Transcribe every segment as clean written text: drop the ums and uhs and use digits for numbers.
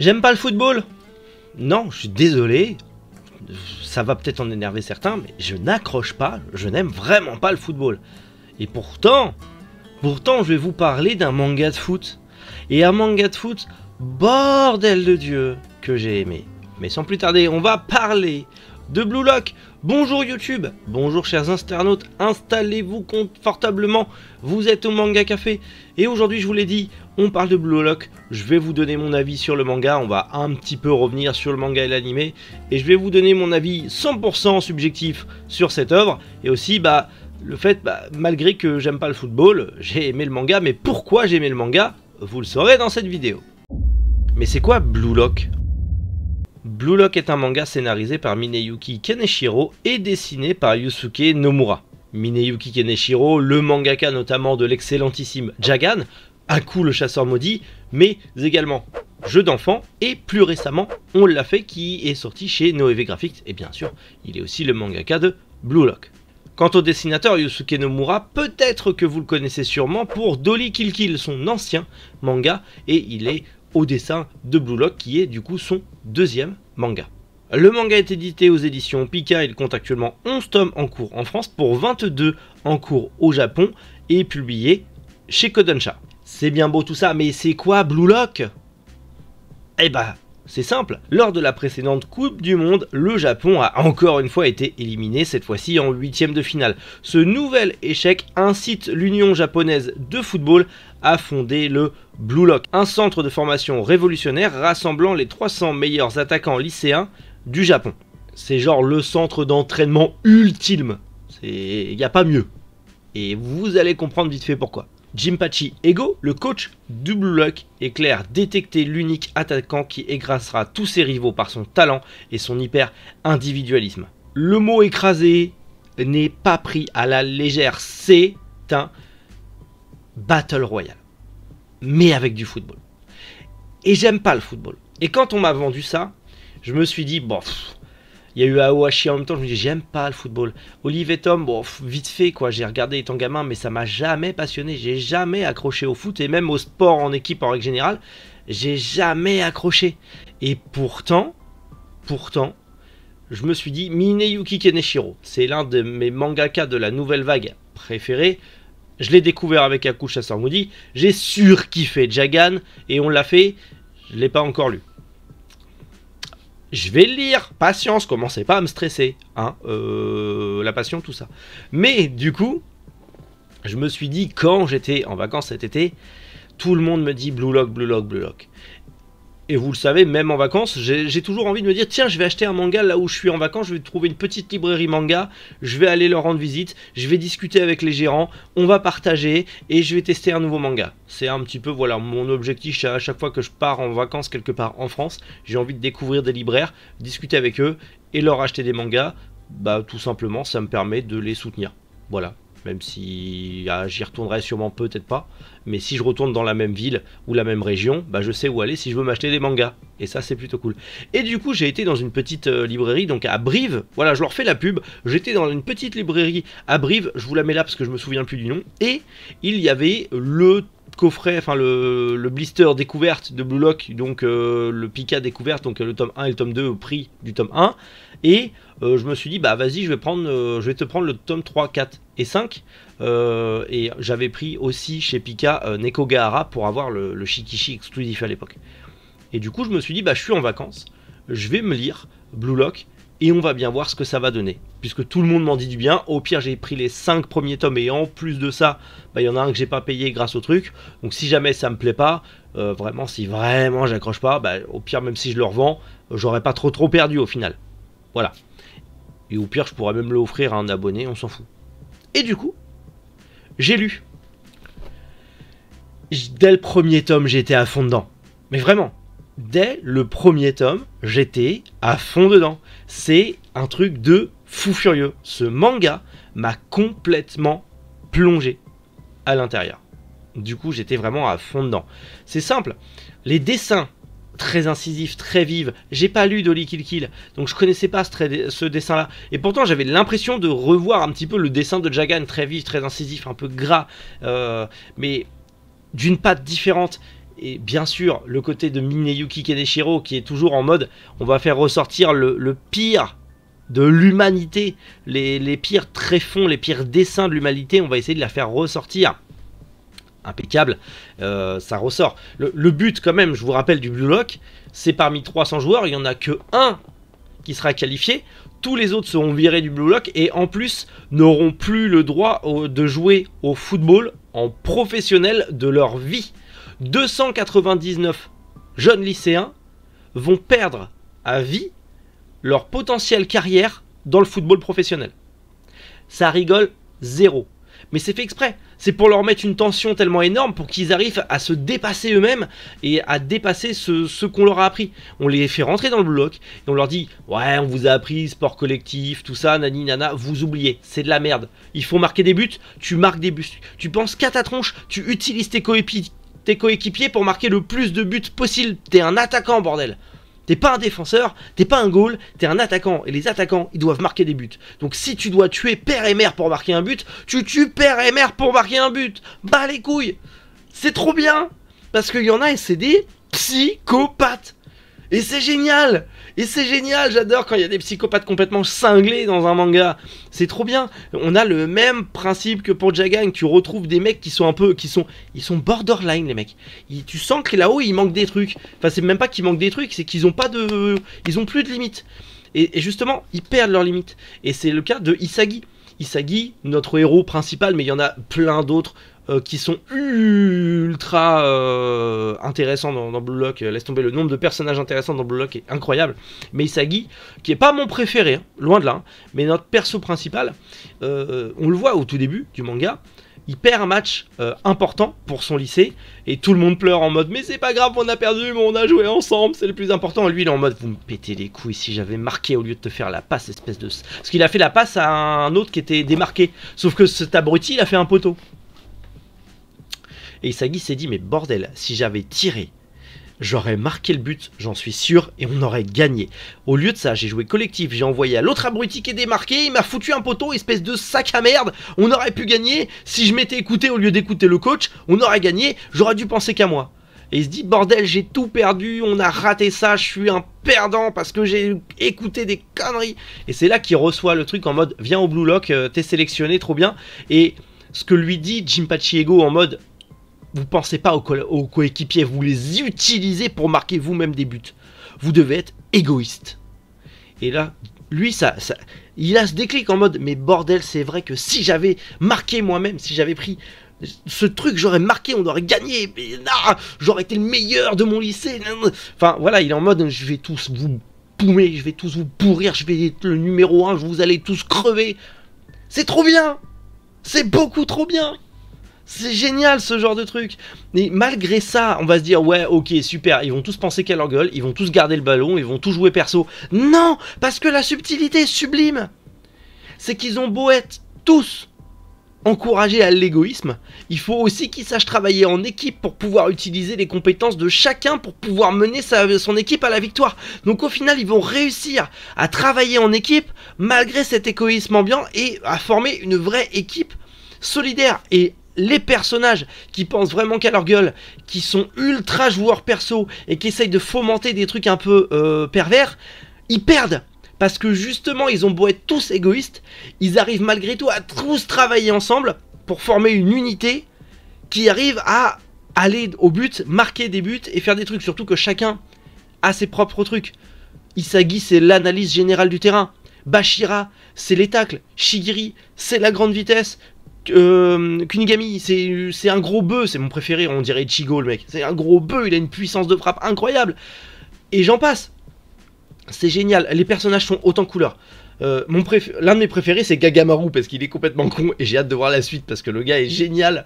J'aime pas le football. Non, je suis désolé. Ça va peut-être en énerver certains, mais je n'accroche pas, je n'aime vraiment pas le football. Et pourtant, je vais vous parler d'un manga de foot. Et un manga de foot, bordel de Dieu, que j'ai aimé. Mais sans plus tarder, on va parler de Blue Lock. Bonjour YouTube, bonjour chers internautes, installez-vous confortablement, vous êtes au Manga Café. Et aujourd'hui, je vous l'ai dit, on parle de Blue Lock. Je vais vous donner mon avis sur le manga, on va un petit peu revenir sur le manga et l'animé. Et je vais vous donner mon avis 100% subjectif sur cette œuvre. Et aussi, le fait, malgré que j'aime pas le football, j'ai aimé le manga. Mais pourquoi j'ai aimé le manga, vous le saurez dans cette vidéo. Mais c'est quoi Blue Lock ? Blue Lock est un manga scénarisé par Mineyuki Kaneshiro et dessiné par Yusuke Nomura. Mineyuki Kaneshiro, le mangaka notamment de l'excellentissime Jagan, Aku le chasseur maudit, mais également Jeux d'enfants, et plus récemment, On l'a fait, qui est sorti chez Noévé Graphics, et bien sûr, il est aussi le mangaka de Blue Lock. Quant au dessinateur Yusuke Nomura, peut-être que vous le connaissez sûrement pour Dolly Kill Kill, son ancien manga, et il est au dessin de Blue Lock, qui est du coup son deuxième manga. Le manga est édité aux éditions Pika, il compte actuellement 11 tomes en cours en France pour 22 en cours au Japon et publié chez Kodansha. C'est bien beau tout ça, mais c'est quoi Blue Lock? Eh bah, c'est simple. Lors de la précédente Coupe du Monde, le Japon a encore une fois été éliminé, cette fois-ci en 8e de finale. Ce nouvel échec incite l'Union japonaise de football à fonder le Blue Lock, un centre de formation révolutionnaire rassemblant les 300 meilleurs attaquants lycéens du Japon. C'est genre le centre d'entraînement ultime. Il n'y a pas mieux. Et vous allez comprendre vite fait pourquoi. Jinpachi Ego, le coach du Blue Lock, éclaire détecter l'unique attaquant qui écrasera tous ses rivaux par son talent et son hyper individualisme. Le mot écrasé n'est pas pris à la légère, c'est un Battle Royale, mais avec du football. Et j'aime pas le football. Et quand on m'a vendu ça, je me suis dit, bon, il y a eu Aohashi en même temps, je me dis, j'aime pas le football. Olive et Tom, bon, vite fait, quoi, j'ai regardé étant gamin, mais ça m'a jamais passionné, j'ai jamais accroché au foot, et même au sport en équipe en règle générale, j'ai jamais accroché. Et pourtant, je me suis dit, Mineyuki Kaneshiro, c'est l'un de mes mangaka de la nouvelle vague préférés. Je l'ai découvert avec Aku chasseur maudit, j'ai surkiffé Jagan, et On l'a fait, je l'ai pas encore lu. Je vais le lire, patience, commencez pas à me stresser, hein, la passion, tout ça. Mais du coup, je me suis dit, quand j'étais en vacances cet été, tout le monde me dit Blue Lock, Blue Lock, Blue Lock. Et vous le savez, même en vacances, j'ai toujours envie de me dire, tiens, je vais acheter un manga là où je suis en vacances, je vais trouver une petite librairie manga, je vais aller leur rendre visite, je vais discuter avec les gérants, on va partager et je vais tester un nouveau manga. C'est un petit peu, voilà, mon objectif à chaque fois que je pars en vacances quelque part en France, j'ai envie de découvrir des libraires, discuter avec eux et leur acheter des mangas, tout simplement, ça me permet de les soutenir. Voilà. Même si j'y retournerai sûrement peut-être pas, mais si je retourne dans la même ville ou la même région, je sais où aller si je veux m'acheter des mangas, et ça c'est plutôt cool. Et du coup j'ai été dans une petite librairie, donc à Brive, voilà je leur fais la pub, j'étais dans une petite librairie à Brive, je vous la mets là parce que je me souviens plus du nom, et il y avait le coffret, enfin le blister découverte de Blue Lock, donc le Pika découverte, donc le tome 1 et le tome 2 au prix du tome 1, et je me suis dit vas-y je vais te prendre le tome 3, 4 et 5, et j'avais pris aussi chez Pika Nekogahara pour avoir le Shikishi exclusif à l'époque. Et du coup je me suis dit je suis en vacances, je vais me lire Blue Lock et on va bien voir ce que ça va donner, puisque tout le monde m'en dit du bien. Au pire j'ai pris les 5 premiers tomes et en plus de ça il y en a un que j'ai pas payé grâce au truc, donc si jamais ça me plaît pas, vraiment si vraiment j'accroche pas, au pire même si je le revends, j'aurais pas trop perdu au final. Voilà. Et au pire je pourrais même l'offrir à un abonné, on s'en fout. Et du coup, j'ai lu. Dès le premier tome, j'étais à fond dedans. Mais vraiment, dès le premier tome, j'étais à fond dedans. C'est un truc de fou furieux. Ce manga m'a complètement plongé à l'intérieur. Du coup, j'étais vraiment à fond dedans. C'est simple, les dessins très incisif, très vive. J'ai pas lu Dolly Kill Kill, donc je connaissais pas ce dessin-là. Et pourtant, j'avais l'impression de revoir un petit peu le dessin de Jagan, très vif, très incisif, un peu gras, mais d'une patte différente. Et bien sûr, le côté de Mineyuki Keneshiro qui est toujours en mode on va faire ressortir le pire de l'humanité, les pires tréfonds, les pires dessins de l'humanité, on va essayer de la faire ressortir. Impeccable, ça ressort. Le but quand même, je vous rappelle, du Blue Lock, c'est parmi 300 joueurs, il n'y en a que un qui sera qualifié. Tous les autres seront virés du Blue Lock et en plus n'auront plus le droit de jouer au football en professionnel de leur vie. 299 jeunes lycéens vont perdre à vie leur potentielle carrière dans le football professionnel. Ça rigole zéro. Mais c'est fait exprès. C'est pour leur mettre une tension tellement énorme pour qu'ils arrivent à se dépasser eux-mêmes et à dépasser ce qu'on leur a appris. On les fait rentrer dans le bloc et on leur dit « Ouais, on vous a appris sport collectif, tout ça, nani nana, vous oubliez, c'est de la merde. Il faut marquer des buts, tu marques des buts. Tu penses qu'à ta tronche, tu utilises tes coéquipiers pour marquer le plus de buts possible. T'es un attaquant, bordel. T'es pas un défenseur, t'es pas un goal, t'es un attaquant. Et les attaquants, ils doivent marquer des buts. Donc si tu dois tuer père et mère pour marquer un but, tu tues père et mère pour marquer un but. Bah les couilles. C'est trop bien. Parce qu'il y en a et c'est des psychopathes. Et c'est génial. Et c'est génial, j'adore quand il y a des psychopathes complètement cinglés dans un manga. C'est trop bien. On a le même principe que pour Jagang. Tu retrouves des mecs qui sont un peu... Ils sont borderline, les mecs. Tu sens que là-haut, il manque des trucs. Enfin, c'est même pas qu'il manque des trucs, c'est qu'ils ont pas de... Ils ont plus de limites. Et justement, ils perdent leurs limites. Et c'est le cas de Isagi. Isagi, notre héros principal, mais il y en a plein d'autres qui sont ultra intéressants dans Blue Lock. Laisse tomber, le nombre de personnages intéressants dans Blue Lock est incroyable. Mais Isagi, qui est pas mon préféré, hein, loin de là, hein, mais notre perso principal, on le voit au tout début du manga, il perd un match important pour son lycée et tout le monde pleure en mode mais c'est pas grave, on a perdu, mais on a joué ensemble, c'est le plus important. Et lui il est en mode vous me pétez les couilles, si j'avais marqué au lieu de te faire la passe, espèce de... Parce qu'il a fait la passe à un autre qui était démarqué, sauf que cet abruti il a fait un poteau. Et Isagi s'est dit mais bordel, si j'avais tiré, j'aurais marqué le but, j'en suis sûr, et on aurait gagné. Au lieu de ça, j'ai joué collectif, j'ai envoyé à l'autre abruti qui est démarqué, il m'a foutu un poteau, espèce de sac à merde, on aurait pu gagner, si je m'étais écouté au lieu d'écouter le coach, on aurait gagné, j'aurais dû penser qu'à moi. Et il se dit, bordel, j'ai tout perdu, on a raté ça, je suis un perdant parce que j'ai écouté des conneries. Et c'est là qu'il reçoit le truc en mode, viens au Blue Lock, t'es sélectionné, trop bien. Et ce que lui dit Jinpachi Ego en mode... Vous pensez pas aux coéquipiers, vous les utilisez pour marquer vous-même des buts. Vous devez être égoïste. Et là, lui, il a ce déclic en mode, mais bordel, c'est vrai que si j'avais marqué moi-même, si j'avais pris ce truc, j'aurais marqué, on aurait gagné. Mais non, j'aurais été le meilleur de mon lycée. Enfin, voilà, il est en mode, je vais tous vous poumer, je vais tous vous pourrir, je vais être le numéro 1, vous allez tous crever. C'est trop bien. C'est beaucoup trop bien. C'est génial ce genre de truc. Mais malgré ça, on va se dire ouais, ok, super, ils vont tous penser qu'à leur gueule, ils vont tous garder le ballon, ils vont tous jouer perso. Non, parce que la subtilité est sublime. C'est qu'ils ont beau être tous encouragés à l'égoïsme, il faut aussi qu'ils sachent travailler en équipe pour pouvoir utiliser les compétences de chacun pour pouvoir mener son équipe à la victoire. Donc au final, ils vont réussir à travailler en équipe malgré cet égoïsme ambiant et à former une vraie équipe solidaire. Et les personnages qui pensent vraiment qu'à leur gueule, qui sont ultra joueurs perso et qui essayent de fomenter des trucs un peu pervers, ils perdent. Parce que justement, ils ont beau être tous égoïstes, ils arrivent malgré tout à tous travailler ensemble pour former une unité qui arrive à aller au but, marquer des buts et faire des trucs. Surtout que chacun a ses propres trucs. Isagi, c'est l'analyse générale du terrain. Bashira, c'est les tacles. Shigiri, c'est la grande vitesse. Kunigami, c'est un gros bœuf, c'est mon préféré, on dirait Ichigo le mec. C'est un gros bœuf, il a une puissance de frappe incroyable. Et j'en passe. C'est génial, les personnages sont autant couleurs. L'un de mes préférés c'est Gagamaru parce qu'il est complètement con et j'ai hâte de voir la suite parce que le gars est génial.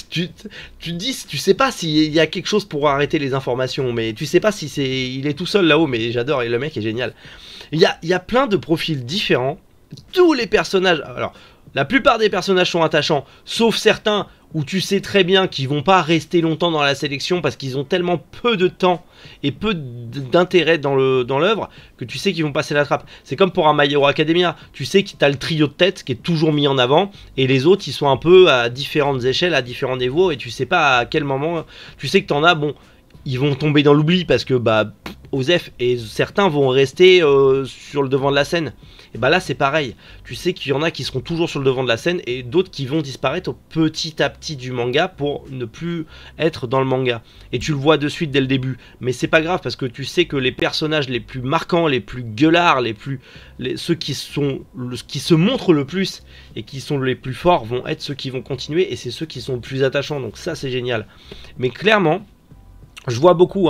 Tu te dis, tu sais pas s'il y a quelque chose pour arrêter les informations, mais tu sais pas si il est tout seul là-haut, mais j'adore et le mec est génial. Il y a plein de profils différents. Tous les personnages, alors la plupart des personnages sont attachants, sauf certains où tu sais très bien qu'ils vont pas rester longtemps dans la sélection parce qu'ils ont tellement peu de temps et peu d'intérêt dans l'œuvre que tu sais qu'ils vont passer la trappe. C'est comme pour un My Hero Academia, tu sais que tu as le trio de tête qui est toujours mis en avant et les autres ils sont un peu à différentes échelles, à différents niveaux et tu sais pas à quel moment, tu sais que t'en as, bon, ils vont tomber dans l'oubli parce que bah Osef et certains vont rester sur le devant de la scène. Et bah là c'est pareil, tu sais qu'il y en a qui seront toujours sur le devant de la scène et d'autres qui vont disparaître petit à petit du manga pour ne plus être dans le manga. Et tu le vois de suite dès le début, mais c'est pas grave parce que tu sais que les personnages les plus marquants, les plus gueulards, ceux qui se montrent le plus et qui sont les plus forts vont être ceux qui vont continuer et c'est ceux qui sont le plus attachants, donc ça c'est génial. Mais clairement, je vois beaucoup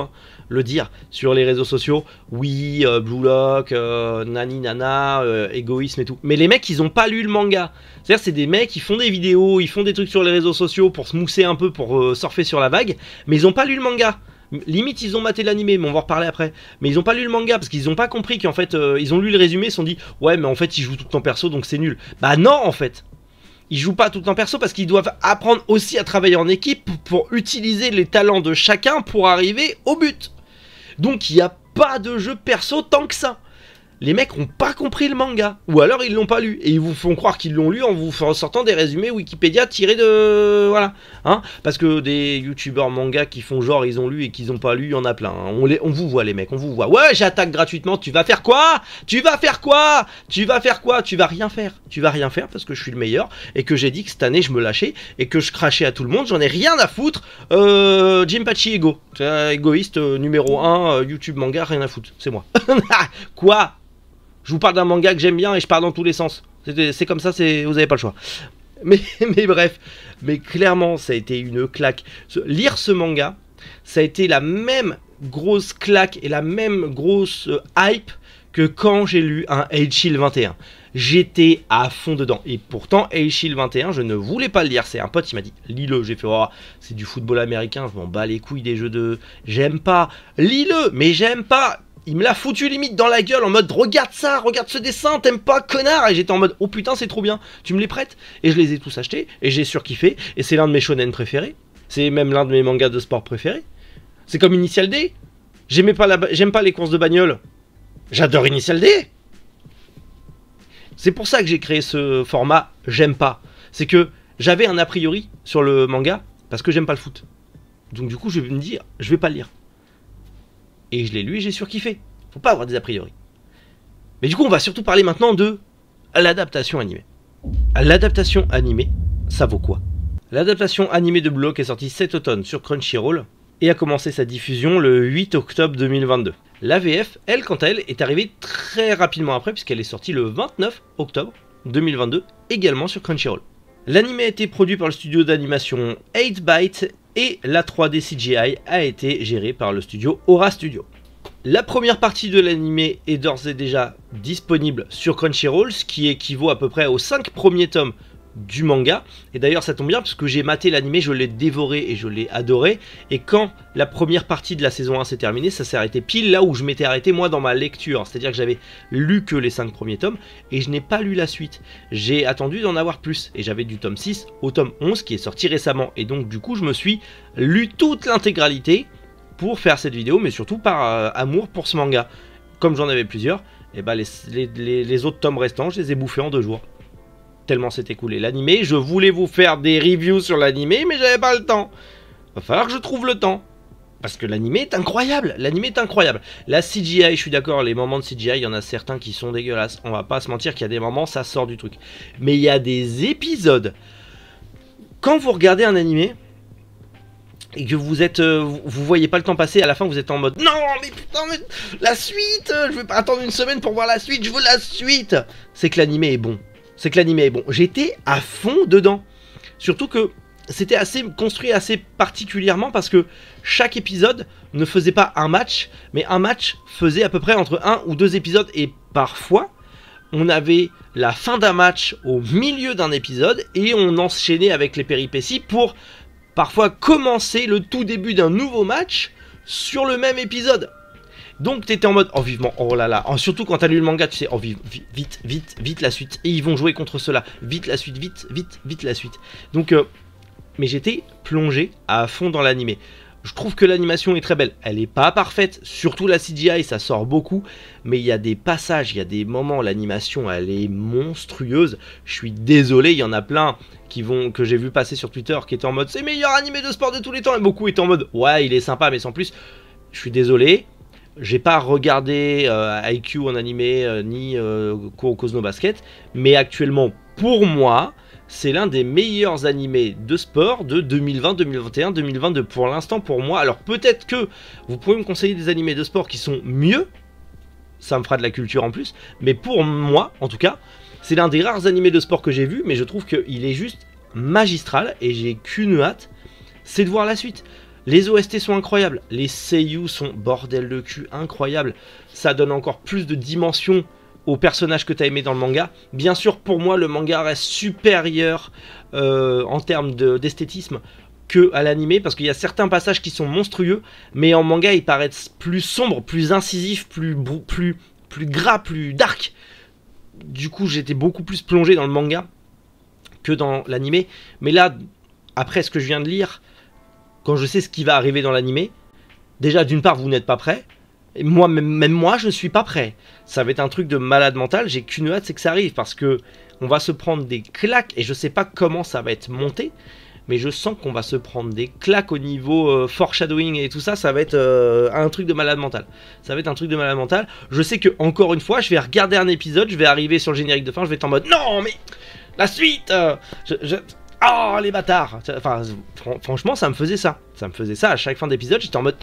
le dire sur les réseaux sociaux, oui, Blue Lock, nani nana, égoïsme et tout. Mais les mecs, ils ont pas lu le manga. C'est-à-dire, c'est des mecs qui font des vidéos, ils font des trucs sur les réseaux sociaux pour se mousser un peu, pour surfer sur la vague, mais ils ont pas lu le manga. Limite, ils ont maté l'animé, mais on va en reparler après. Mais ils ont pas lu le manga parce qu'ils ont pas compris qu'en fait, ils ont lu le résumé, ils se sont dit, ouais, mais en fait, ils jouent tout le temps perso, donc c'est nul. Bah non, en fait. Ils jouent pas tout le temps perso parce qu'ils doivent apprendre aussi à travailler en équipe pour utiliser les talents de chacun pour arriver au but. Donc il n'y a pas de jeu perso tant que ça. Les mecs n'ont pas compris le manga, ou alors ils l'ont pas lu, et ils vous font croire qu'ils l'ont lu en vous sortant des résumés Wikipédia tirés de... Voilà, hein, parce que des youtubeurs manga qui font genre ils ont lu et qu'ils n'ont pas lu, il y en a plein, hein. On vous voit les mecs, on vous voit. Ouais, j'attaque gratuitement, tu vas faire quoi? Tu vas faire quoi? Tu vas faire quoi? Tu vas rien faire. Tu vas rien faire parce que je suis le meilleur, et que j'ai dit que cette année je me lâchais, et que je crachais à tout le monde, j'en ai rien à foutre. Jinpachi Ego, égoïste numéro 1, YouTube manga, rien à foutre, c'est moi. Quoi? Je vous parle d'un manga que j'aime bien et je pars dans tous les sens. C'est comme ça, vous n'avez pas le choix. Mais bref, mais clairement, ça a été une claque. Lire ce manga, ça a été la même grosse claque et la même grosse hype que quand j'ai lu un Age Shield 21. J'étais à fond dedans. Et pourtant, Age Shield 21, je ne voulais pas le lire. C'est un pote qui m'a dit, lis-le. J'ai fait, oh, c'est du football américain, je m'en bats les couilles des jeux de... J'aime pas. Lis-le, mais j'aime pas. Il me l'a foutu limite dans la gueule en mode regarde ça, regarde ce dessin, t'aimes pas connard. Et j'étais en mode oh putain c'est trop bien, tu me les prêtes? Et je les ai tous achetés et j'ai surkiffé. Et c'est l'un de mes shonen préférés. C'est même l'un de mes mangas de sport préférés. C'est comme Initial D. J'aime pas les courses de bagnole. J'adore Initial D. C'est pour ça que j'ai créé ce format j'aime pas. C'est que j'avais un a priori sur le manga parce que j'aime pas le foot. Donc du coup je vais me dire je vais pas le lire. Et je l'ai lu et j'ai surkiffé. Faut pas avoir des a priori. Mais du coup, on va surtout parler maintenant de l'adaptation animée. L'adaptation animée, ça vaut quoi? L'adaptation animée de Blue Lock est sortie cet automne sur Crunchyroll et a commencé sa diffusion le 8 octobre 2022. La VF, elle, quant à elle, est arrivée très rapidement après puisqu'elle est sortie le 29 octobre 2022, également sur Crunchyroll. L'anime a été produit par le studio d'animation 8byte et la 3D CGI a été gérée par le studio Aura Studio. La première partie de l'anime est d'ores et déjà disponible sur Crunchyroll, ce qui équivaut à peu près aux 5 premiers tomes du manga. Et d'ailleurs ça tombe bien parce que j'ai maté l'anime, je l'ai dévoré et je l'ai adoré. Et quand la première partie de la saison 1 s'est terminée, ça s'est arrêté pile là où je m'étais arrêté moi dans ma lecture. C'est-à-dire que j'avais lu que les 5 premiers tomes et je n'ai pas lu la suite. J'ai attendu d'en avoir plus et j'avais du tome 6 au tome 11 qui est sorti récemment. Et donc du coup je me suis lu toute l'intégralité pour faire cette vidéo, mais surtout par amour pour ce manga. Comme j'en avais plusieurs, et bah les autres tomes restants, je les ai bouffés en 2 jours. Tellement s'est écoulé l'animé. Je voulais vous faire des reviews sur l'animé, mais j'avais pas le temps. Va falloir que je trouve le temps. Parce que l'animé est incroyable. L'animé est incroyable. La CGI, je suis d'accord, les moments de CGI, il y en a certains qui sont dégueulasses. On va pas se mentir qu'il y a des moments, ça sort du truc. Mais il y a des épisodes. Quand vous regardez un animé et que vous voyez pas le temps passer, à la fin vous êtes en mode non mais putain mais la suite, je vais pas attendre une semaine pour voir la suite, je veux la suite. C'est que l'animé est bon. C'est que l'anime est bon. J'étais à fond dedans. Surtout que c'était construit assez particulièrement parce que chaque épisode ne faisait pas un match, mais un match faisait à peu près entre 1 ou 2 épisodes. Et parfois, on avait la fin d'un match au milieu d'un épisode et on enchaînait avec les péripéties pour parfois commencer le tout début d'un nouveau match sur le même épisode. Donc t'étais en mode, oh vivement, oh là là, surtout quand t'as lu le manga, tu sais, oh vite la suite, et ils vont jouer contre cela, vite la suite, vite la suite. Donc mais j'étais plongé à fond dans l'animé. Je trouve que l'animation est très belle. Elle n'est pas parfaite, surtout la CGI, ça sort beaucoup. Mais il y a des passages, il y a des moments, l'animation, elle est monstrueuse. Je suis désolé, il y en a plein que j'ai vu passer sur Twitter qui étaient en mode c'est le meilleur animé de sport de tous les temps. Et beaucoup étaient en mode ouais, il est sympa, mais sans plus. Je suis désolé, j'ai pas regardé IQ en animé ni Kuroko no Basket. Mais actuellement, pour moi, c'est l'un des meilleurs animés de sport de 2020, 2021, 2022 pour l'instant pour moi. Alors peut-être que vous pouvez me conseiller des animés de sport qui sont mieux, ça me fera de la culture en plus, mais pour moi en tout cas, c'est l'un des rares animés de sport que j'ai vu, mais je trouve qu'il est juste magistral et j'ai qu'une hâte, c'est de voir la suite. Les OST sont incroyables, les seiyuu sont bordel de cul incroyables, ça donne encore plus de dimension aux personnages que tu as aimé dans le manga. Bien sûr, pour moi, le manga reste supérieur en termes d'esthétisme que à l'animé, parce qu'il y a certains passages qui sont monstrueux, mais en manga, ils paraissent plus sombres, plus incisifs, plus gras, plus dark. Du coup, j'étais beaucoup plus plongé dans le manga que dans l'animé. Mais là, après ce que je viens de lire, quand je sais ce qui va arriver dans l'animé, déjà, d'une part, vous n'êtes pas prêts. Et moi, même moi, je ne suis pas prêt. Ça va être un truc de malade mental. J'ai qu'une hâte, c'est que ça arrive. Parce que on va se prendre des claques. Et je sais pas comment ça va être monté. Mais je sens qu'on va se prendre des claques au niveau foreshadowing et tout ça. Ça va être un truc de malade mental. Ça va être un truc de malade mental. Je sais que, encore une fois, je vais regarder un épisode. Je vais arriver sur le générique de fin. Je vais être en mode non, mais la suite oh les bâtards. Enfin, franchement, ça me faisait ça. Ça me faisait ça à chaque fin d'épisode. J'étais en mode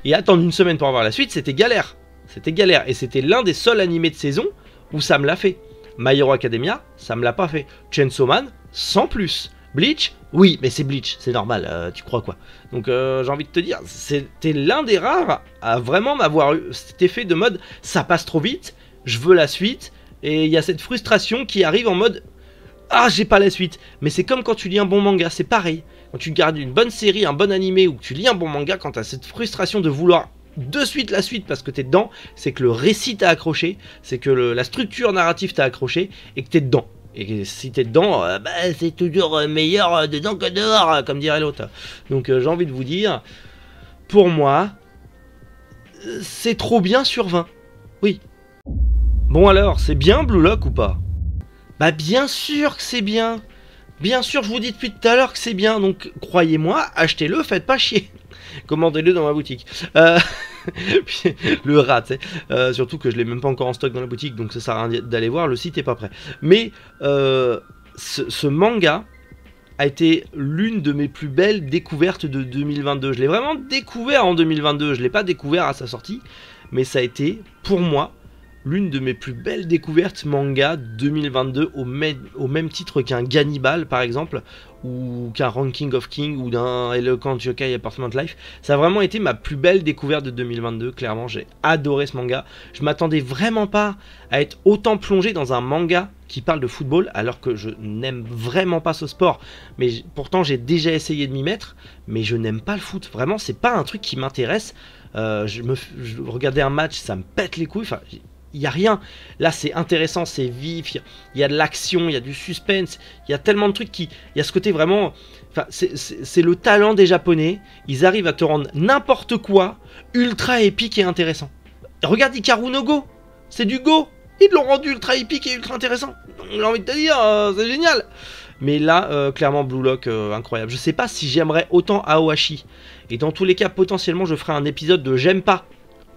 et attendre une semaine pour avoir la suite, c'était galère. C'était galère. Et c'était l'un des seuls animés de saison où ça me l'a fait. My Hero Academia, ça me l'a pas fait. Chainsaw Man, sans plus. Bleach, oui, mais c'est Bleach, c'est normal, tu crois quoi. Donc j'ai envie de te dire, c'était l'un des rares à vraiment m'avoir eu cet effet de mode, ça passe trop vite, je veux la suite, et il y a cette frustration qui arrive en mode ah, j'ai pas la suite. Mais c'est comme quand tu lis un bon manga, c'est pareil. Quand tu gardes une bonne série, un bon animé, ou que tu lis un bon manga, quand tu as cette frustration de vouloir de suite la suite parce que t'es dedans, c'est que le récit t'a accroché, c'est que la structure narrative t'a accroché, et que t'es dedans. Et si t'es dedans, bah, c'est toujours meilleur dedans que dehors, comme dirait l'autre. Donc j'ai envie de vous dire, pour moi, c'est trop bien sur 20. Oui. Bon alors, c'est bien Blue Lock ou pas? Bah bien sûr que c'est bien. Bien sûr, je vous dis depuis tout à l'heure que c'est bien. Donc croyez-moi, achetez-le, faites pas chier. Commandez-le dans ma boutique. Le rat, tu sais. Surtout que je l'ai même pas encore en stock dans la boutique, donc ça sert à rien d'aller voir, le site est pas prêt. Mais ce manga a été l'une de mes plus belles découvertes de 2022. Je l'ai vraiment découvert en 2022, je l'ai pas découvert à sa sortie, mais ça a été, pour moi, l'une de mes plus belles découvertes manga 2022 au même titre qu'un Gannibal par exemple, ou qu'un Ranking of King, ou d'un Eloquent Yokai Apartment Life. Ça a vraiment été ma plus belle découverte de 2022, clairement j'ai adoré ce manga. Je m'attendais vraiment pas à être autant plongé dans un manga qui parle de football, alors que je n'aime vraiment pas ce sport, mais pourtant j'ai déjà essayé de m'y mettre, mais je n'aime pas le foot, vraiment c'est pas un truc qui m'intéresse. Je regardais un match, ça me pète les couilles, enfin il n'y a rien. Là, c'est intéressant, c'est vif, il y a de l'action, il y a du suspense, il y a tellement de trucs il y a ce côté vraiment... Enfin, c'est le talent des Japonais. Ils arrivent à te rendre n'importe quoi ultra épique et intéressant. Regarde Hikaru no Go, c'est du Go. Ils l'ont rendu ultra épique et ultra intéressant. J'ai envie de te dire, c'est génial. Mais là, clairement, Blue Lock, incroyable. Je sais pas si j'aimerais autant Aoashi. Et dans tous les cas, potentiellement, je ferai un épisode de J'aime pas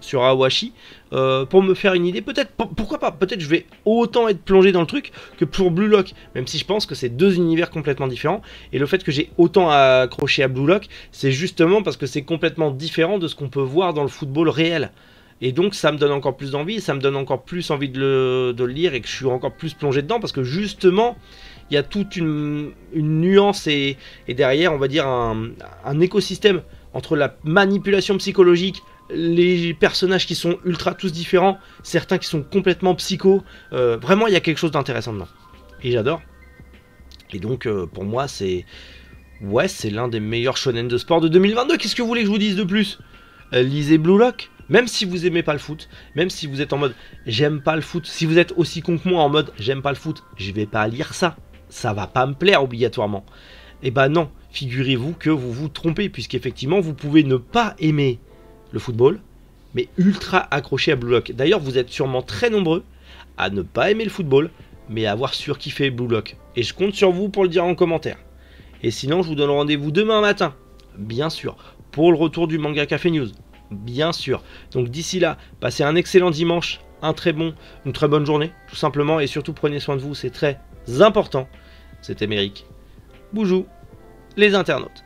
sur Aoashi, pour me faire une idée, peut-être, pourquoi pas, peut-être je vais autant être plongé dans le truc que pour Blue Lock, même si je pense que c'est deux univers complètement différents, et le fait que j'ai autant accroché à Blue Lock, c'est justement parce que c'est complètement différent de ce qu'on peut voir dans le football réel, et donc ça me donne encore plus d'envie, ça me donne encore plus envie de le lire, et que je suis encore plus plongé dedans, parce que justement, il y a toute une nuance, et derrière, on va dire, un écosystème entre la manipulation psychologique, les personnages qui sont ultra tous différents, certains qui sont complètement psycho, vraiment il y a quelque chose d'intéressant dedans, et j'adore. Et donc pour moi c'est l'un des meilleurs shonen de sport de 2022. Qu'est-ce que vous voulez que je vous dise de plus? Lisez Blue Lock, même si vous aimez pas le foot, même si vous êtes en mode j'aime pas le foot, si vous êtes aussi con que moi en mode j'aime pas le foot, je vais pas lire ça, ça va pas me plaire obligatoirement. Eh ben non, figurez-vous que vous vous trompez, puisqu'effectivement vous pouvez ne pas aimer le football, mais ultra accroché à Blue Lock. D'ailleurs, vous êtes sûrement très nombreux à ne pas aimer le football, mais à avoir surkiffé Blue Lock. Et je compte sur vous pour le dire en commentaire. Et sinon, je vous donne rendez-vous demain matin, bien sûr, pour le retour du Manga Café News, bien sûr. Donc d'ici là, passez un excellent dimanche, une très bonne journée, tout simplement, et surtout prenez soin de vous, c'est très important. C'était Méric. Boujou, les internautes.